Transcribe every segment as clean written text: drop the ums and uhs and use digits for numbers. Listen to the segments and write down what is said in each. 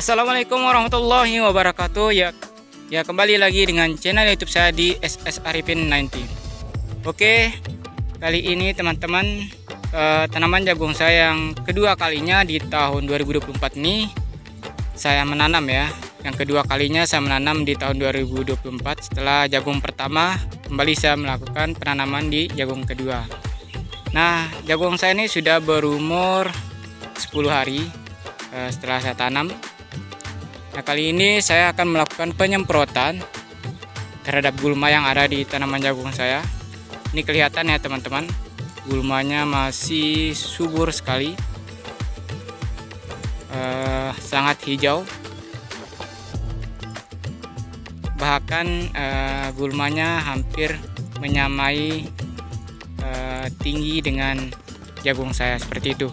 Assalamualaikum warahmatullahi wabarakatuh. Ya kembali lagi dengan channel YouTube saya di SS Arifin 90. Oke, kali ini teman-teman, tanaman jagung saya yang kedua kalinya di tahun 2024 ini saya menanam ya. Yang kedua kalinya saya menanam di tahun 2024 setelah jagung pertama kembali saya melakukan penanaman di jagung kedua. Nah, jagung saya ini sudah berumur 10 hari setelah saya tanam. Nah, kali ini saya akan melakukan penyemprotan terhadap gulma yang ada di tanaman jagung saya. Ini kelihatan ya teman-teman, gulmanya masih subur sekali, sangat hijau. Bahkan gulmanya hampir menyamai tinggi dengan jagung saya seperti itu.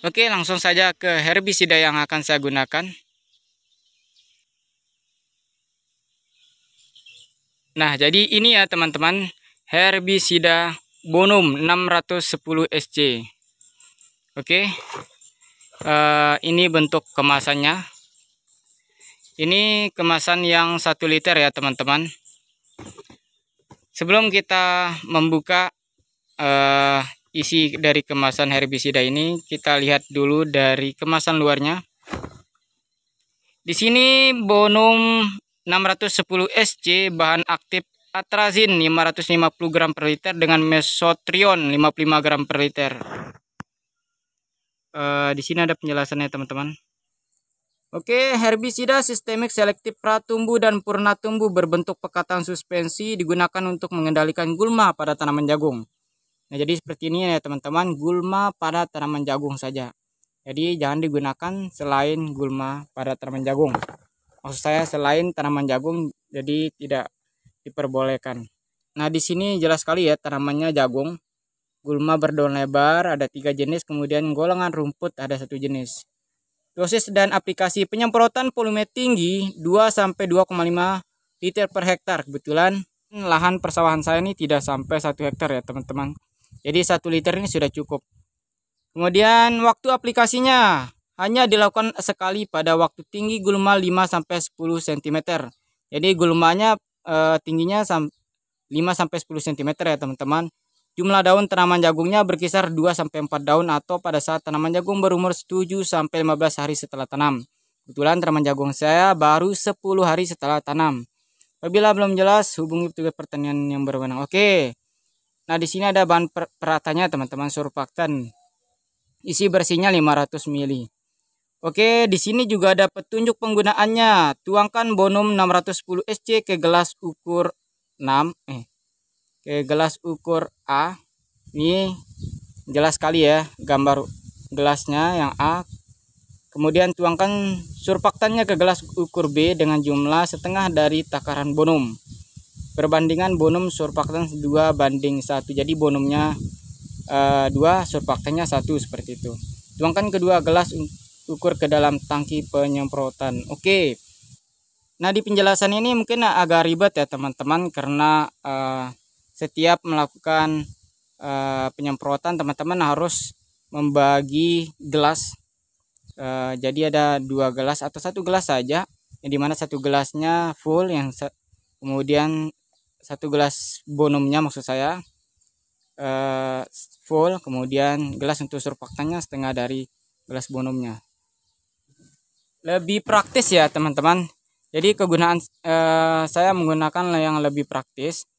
Oke, langsung saja ke herbisida yang akan saya gunakan. Nah, jadi ini ya teman-teman, herbisida Bonum 610 SC. Oke, ini bentuk kemasannya. Ini kemasan yang 1 liter ya teman-teman. Sebelum kita membuka isi dari kemasan herbisida ini, kita lihat dulu dari kemasan luarnya. Di sini Bonum 610 SC, bahan aktif atrazin 550 gram per liter dengan mesotrion 55 gram per liter. Di sini ada penjelasannya teman-teman. Oke, herbisida sistemik selektif pratumbuh dan purnatumbuh berbentuk pekatan suspensi digunakan untuk mengendalikan gulma pada tanaman jagung. Nah, jadi seperti ini ya teman-teman, gulma pada tanaman jagung saja. Jadi jangan digunakan selain gulma pada tanaman jagung. Maksud saya selain tanaman jagung, jadi tidak diperbolehkan. Nah, di sini jelas sekali ya tanamannya jagung. Gulma berdaun lebar ada 3 jenis, kemudian golongan rumput ada 1 jenis. Dosis dan aplikasi penyemprotan volume tinggi 2-2,5 liter per hektar. Kebetulan lahan persawahan saya ini tidak sampai 1 hektar ya teman-teman. Jadi 1 liter ini sudah cukup. Kemudian waktu aplikasinya hanya dilakukan sekali pada waktu tinggi gulma 5-10 cm. Jadi gulmanya tingginya 5-10 cm ya teman-teman. Jumlah daun tanaman jagungnya berkisar 2-4 daun atau pada saat tanaman jagung berumur 7-15 hari setelah tanam. Kebetulan tanaman jagung saya baru 10 hari setelah tanam. Apabila belum jelas, hubungi petugas pertanian yang berwenang. Oke. Nah, di sini ada bahan peratanya teman-teman, surfaktan. Isi bersihnya 500 ml. Oke, di sini juga ada petunjuk penggunaannya. Tuangkan Bonum 610 SC ke gelas ukur 6 ke gelas ukur A. Ini jelas sekali ya gambar gelasnya yang A. Kemudian tuangkan surfaktannya ke gelas ukur B dengan jumlah setengah dari takaran Bonum. Perbandingan Bonum surfaktan 2:1. Jadi Bonumnya 2, surfaktannya 1 seperti itu. Tuangkan kedua gelas ukur ke dalam tangki penyemprotan. Oke. Nah, di penjelasan ini mungkin agak ribet ya teman-teman, karena setiap melakukan penyemprotan teman-teman harus membagi gelas. Jadi ada 2 gelas atau 1 gelas saja, yang dimana 1 gelasnya full, yang kemudian 1 gelas Bonumnya maksud saya full, kemudian gelas untuk surfaktannya setengah dari gelas Bonumnya. Lebih praktis ya teman-teman. Jadi kegunaan saya menggunakan yang lebih praktis.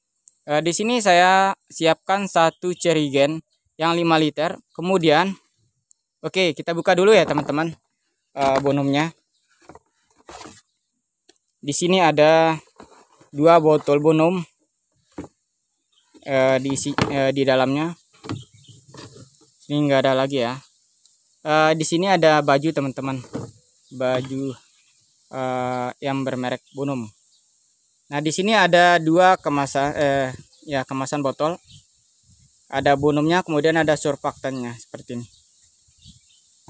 Di sini saya siapkan 1 cerigen yang 5 liter. Kemudian oke, kita buka dulu ya teman-teman Bonumnya. Di sini ada 2 botol Bonum di dalamnya. Ini enggak ada lagi ya. Di sini ada baju teman-teman, baju yang bermerek Bonum. Nah, di sini ada 2 kemasan kemasan botol. Ada Bonumnya, kemudian ada surfaktannya seperti ini.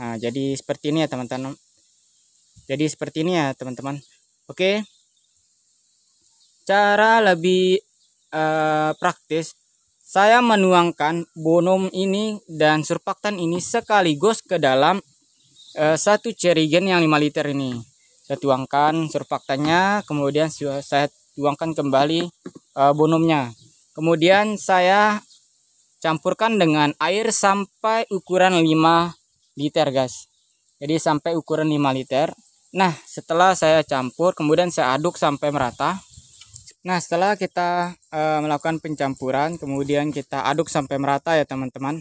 Nah, jadi seperti ini ya teman-teman. Oke. Cara lebih praktis, saya menuangkan Bonum ini dan surfaktan ini sekaligus ke dalam satu jerigen yang 5 liter ini. Saya tuangkan surfaktannya, kemudian saya tuangkan kembali bonumnya. Kemudian saya campurkan dengan air sampai ukuran 5 liter guys. Jadi sampai ukuran 5 liter. Nah, setelah saya campur, kemudian saya aduk sampai merata. Nah, setelah kita melakukan pencampuran, kemudian kita aduk sampai merata ya teman-teman.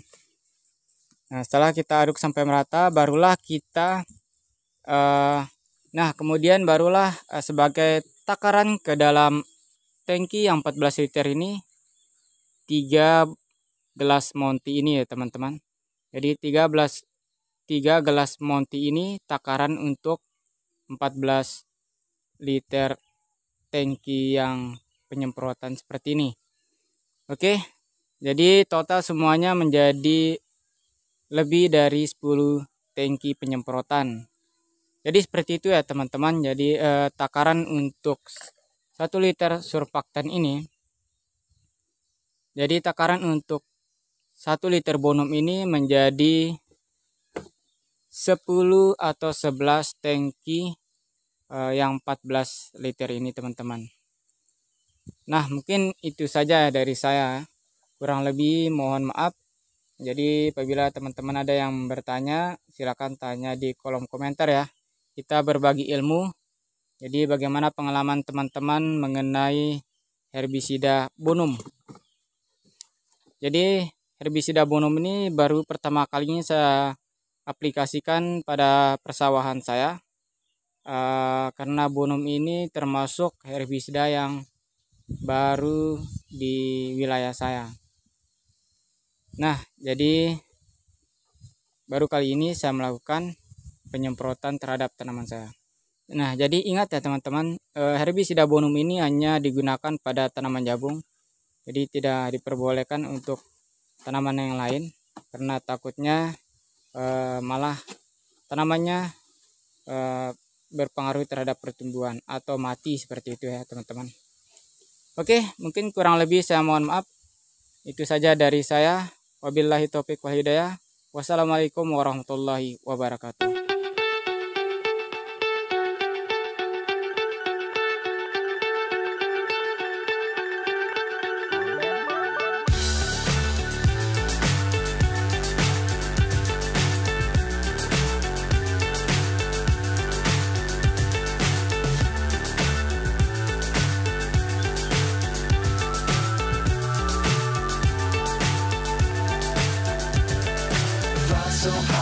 Nah, setelah kita aduk sampai merata, barulah kita kemudian barulah sebagai takaran ke dalam tangki yang 14 liter ini 3 gelas Monty ini ya teman-teman. Jadi 3 gelas Monty ini takaran untuk 14 liter tangki yang penyemprotan seperti ini. Oke, jadi total semuanya menjadi lebih dari 10 tangki penyemprotan. Jadi seperti itu ya teman-teman. Jadi takaran untuk 1 liter surfaktan ini, jadi takaran untuk 1 liter bonum ini menjadi 10 atau 11 tangki yang 14 liter ini teman-teman. Nah, mungkin itu saja dari saya. Kurang lebih mohon maaf. Jadi apabila teman-teman ada yang bertanya, silakan tanya di kolom komentar ya. Kita berbagi ilmu. Jadi bagaimana pengalaman teman-teman mengenai herbisida bonum. Jadi herbisida bonum ini baru pertama kalinya saya aplikasikan pada persawahan saya. Karena bonum ini termasuk herbisida yang baru di wilayah saya. Nah, jadi baru kali ini saya melakukan penyemprotan terhadap tanaman saya. Nah, jadi ingat ya teman-teman, herbisida bonum ini hanya digunakan pada tanaman jagung. Jadi tidak diperbolehkan untuk tanaman yang lain, karena takutnya malah tanamannya berpengaruh terhadap pertumbuhan atau mati seperti itu ya teman-teman. Oke, mungkin kurang lebih saya mohon maaf. Itu saja dari saya. Wabillahi taufiq wal hidayah. Wassalamualaikum warahmatullahi wabarakatuh. So high.